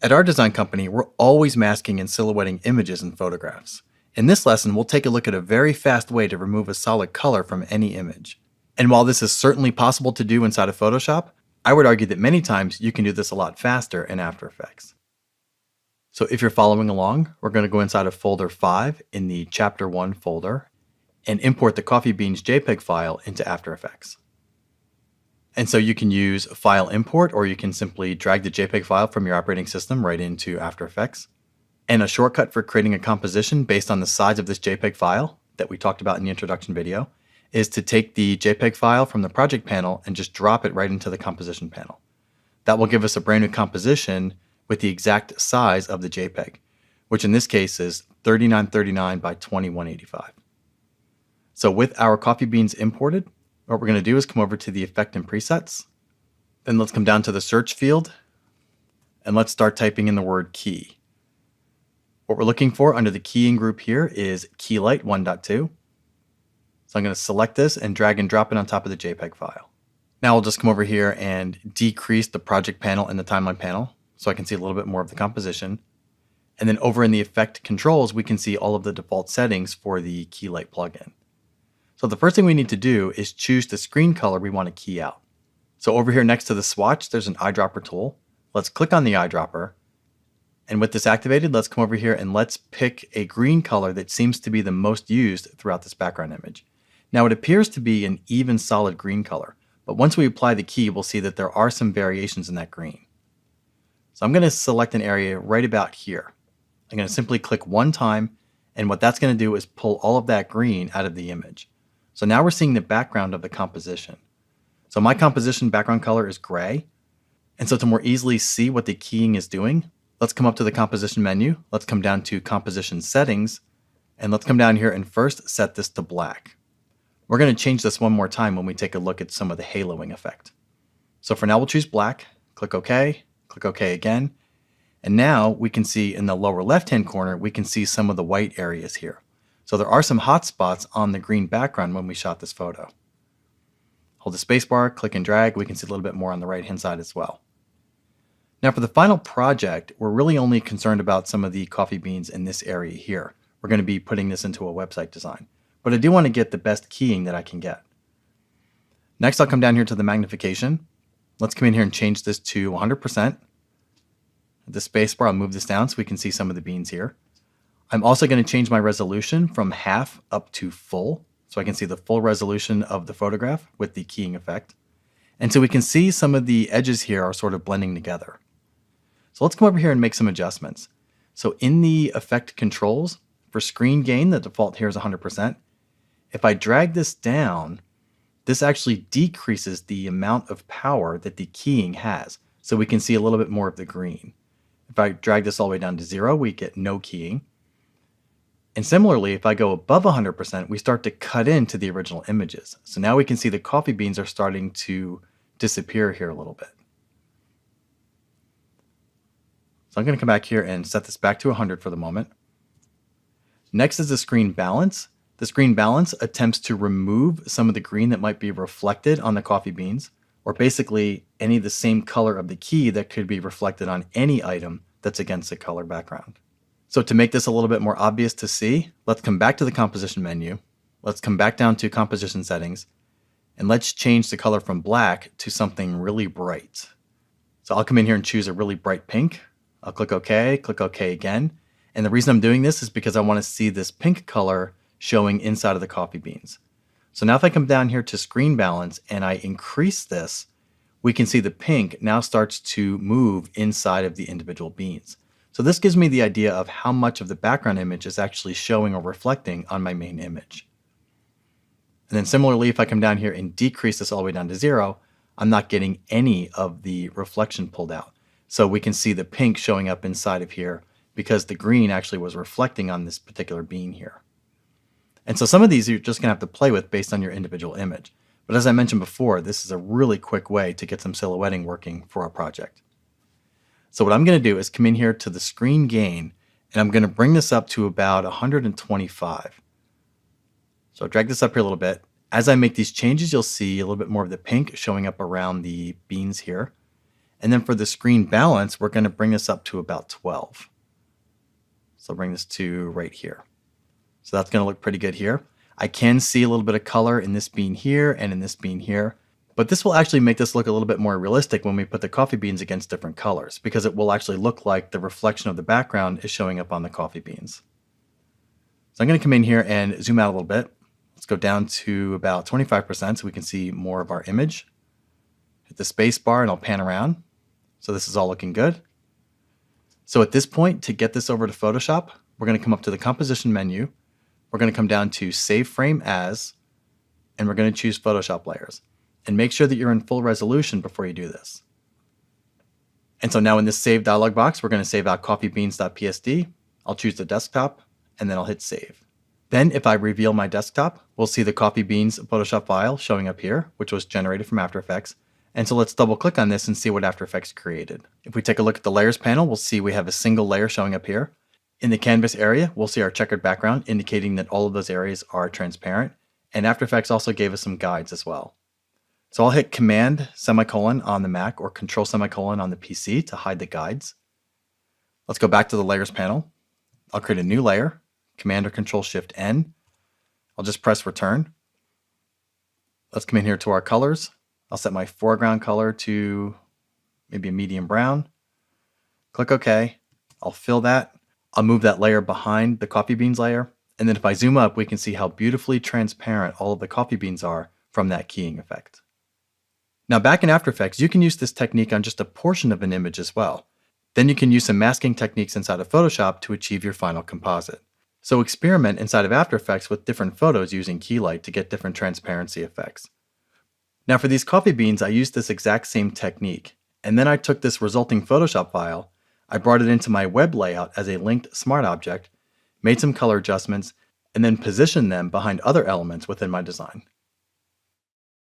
At our design company, we're always masking and silhouetting images and photographs. In this lesson, we'll take a look at a very fast way to remove a solid color from any image. And while this is certainly possible to do inside of Photoshop, I would argue that many times you can do this a lot faster in After Effects. So if you're following along, we're going to go inside of folder 5 in the Chapter 1 folder and import the Coffee Beans JPEG file into After Effects. And so you can use File Import, or you can simply drag the JPEG file from your operating system right into After Effects. And a shortcut for creating a composition based on the size of this JPEG file that we talked about in the introduction video is to take the JPEG file from the project panel and just drop it right into the composition panel. That will give us a brand new composition with the exact size of the JPEG, which in this case is 3939 by 2185. So with our coffee beans imported, what we're going to do is come over to the Effect and Presets. Then let's come down to the search field and let's start typing in the word key. What we're looking for under the keying group here is Keylight 1.2. So I'm going to select this and drag and drop it on top of the JPEG file. Now I'll just come over here and decrease the project panel and the timeline panel so I can see a little bit more of the composition. And then over in the effect controls, we can see all of the default settings for the Keylight plugin. So the first thing we need to do is choose the screen color we want to key out. So over here next to the swatch, there's an eyedropper tool. Let's click on the eyedropper. And with this activated, let's come over here and let's pick a green color that seems to be the most used throughout this background image. Now it appears to be an even solid green color, but once we apply the key, we'll see that there are some variations in that green. So I'm going to select an area right about here. I'm going to simply click one time, and what that's going to do is pull all of that green out of the image. So now we're seeing the background of the composition. So my composition background color is gray. And so to more easily see what the keying is doing, let's come up to the composition menu. Let's come down to composition settings, and let's come down here and first set this to black. We're going to change this one more time when we take a look at some of the haloing effect. So for now, we'll choose black, click OK again. And now we can see in the lower left-hand corner, we can see some of the white areas here. So there are some hot spots on the green background when we shot this photo. Hold the spacebar, click and drag. We can see a little bit more on the right-hand side as well. Now for the final project, we're really only concerned about some of the coffee beans in this area here. We're going to be putting this into a website design, but I do want to get the best keying that I can get. Next, I'll come down here to the magnification. Let's come in here and change this to 100%. The spacebar, I'll move this down so we can see some of the beans here. I'm also going to change my resolution from half up to full, so I can see the full resolution of the photograph with the keying effect. And so we can see some of the edges here are sort of blending together. So let's come over here and make some adjustments. So in the effect controls, for screen gain, the default here is 100%. If I drag this down, this actually decreases the amount of power that the keying has, so we can see a little bit more of the green. If I drag this all the way down to 0, we get no keying. And similarly, if I go above 100%, we start to cut into the original images. So now we can see the coffee beans are starting to disappear here a little bit. So I'm going to come back here and set this back to 100 for the moment. Next is the screen balance. The screen balance attempts to remove some of the green that might be reflected on the coffee beans, or basically any of the same color of the key that could be reflected on any item that's against a color background. So to make this a little bit more obvious to see, let's come back to the composition menu. Let's come back down to composition settings, and let's change the color from black to something really bright. So I'll come in here and choose a really bright pink. I'll click OK again. And the reason I'm doing this is because I want to see this pink color showing inside of the coffee beans. So now if I come down here to screen balance and I increase this, we can see the pink now starts to move inside of the individual beans. So this gives me the idea of how much of the background image is actually showing or reflecting on my main image. And then similarly, if I come down here and decrease this all the way down to 0, I'm not getting any of the reflection pulled out. So we can see the pink showing up inside of here because the green actually was reflecting on this particular bean here. And so some of these you're just going to have to play with based on your individual image. But as I mentioned before, this is a really quick way to get some silhouetting working for our project. So what I'm going to do is come in here to the screen gain, and I'm going to bring this up to about 125. So I'll drag this up here a little bit. As I make these changes, you'll see a little bit more of the pink showing up around the beans here. And then for the screen balance, we're going to bring this up to about 12. So bring this to right here. So that's going to look pretty good here. I can see a little bit of color in this bean here and in this bean here, but this will actually make this look a little bit more realistic when we put the coffee beans against different colors, because it will actually look like the reflection of the background is showing up on the coffee beans. So I'm going to come in here and zoom out a little bit. Let's go down to about 25% so we can see more of our image. Hit the space bar and I'll pan around. So this is all looking good. So at this point, to get this over to Photoshop, we're going to come up to the composition menu. We're going to come down to Save Frame As, and we're going to choose Photoshop Layers. And make sure that you're in full resolution before you do this. And so now in this Save dialog box, we're going to save out coffeebeans.psd. I'll choose the desktop, and then I'll hit Save. Then if I reveal my desktop, we'll see the coffee beans Photoshop file showing up here, which was generated from After Effects. And so let's double click on this and see what After Effects created. If we take a look at the layers panel, we'll see we have a single layer showing up here. In the canvas area, we'll see our checkered background indicating that all of those areas are transparent. And After Effects also gave us some guides as well. So I'll hit Command semicolon on the Mac or Control semicolon on the PC to hide the guides. Let's go back to the layers panel. I'll create a new layer, Command or Control Shift N. I'll just press return. Let's come in here to our colors. I'll set my foreground color to maybe a medium brown. Click OK. I'll fill that. I'll move that layer behind the coffee beans layer. And then if I zoom up, we can see how beautifully transparent all of the coffee beans are from that keying effect. Now back in After Effects, you can use this technique on just a portion of an image as well. Then you can use some masking techniques inside of Photoshop to achieve your final composite. So experiment inside of After Effects with different photos using key light to get different transparency effects. Now for these coffee beans, I used this exact same technique. And then I took this resulting Photoshop file, I brought it into my web layout as a linked smart object, made some color adjustments, and then positioned them behind other elements within my design.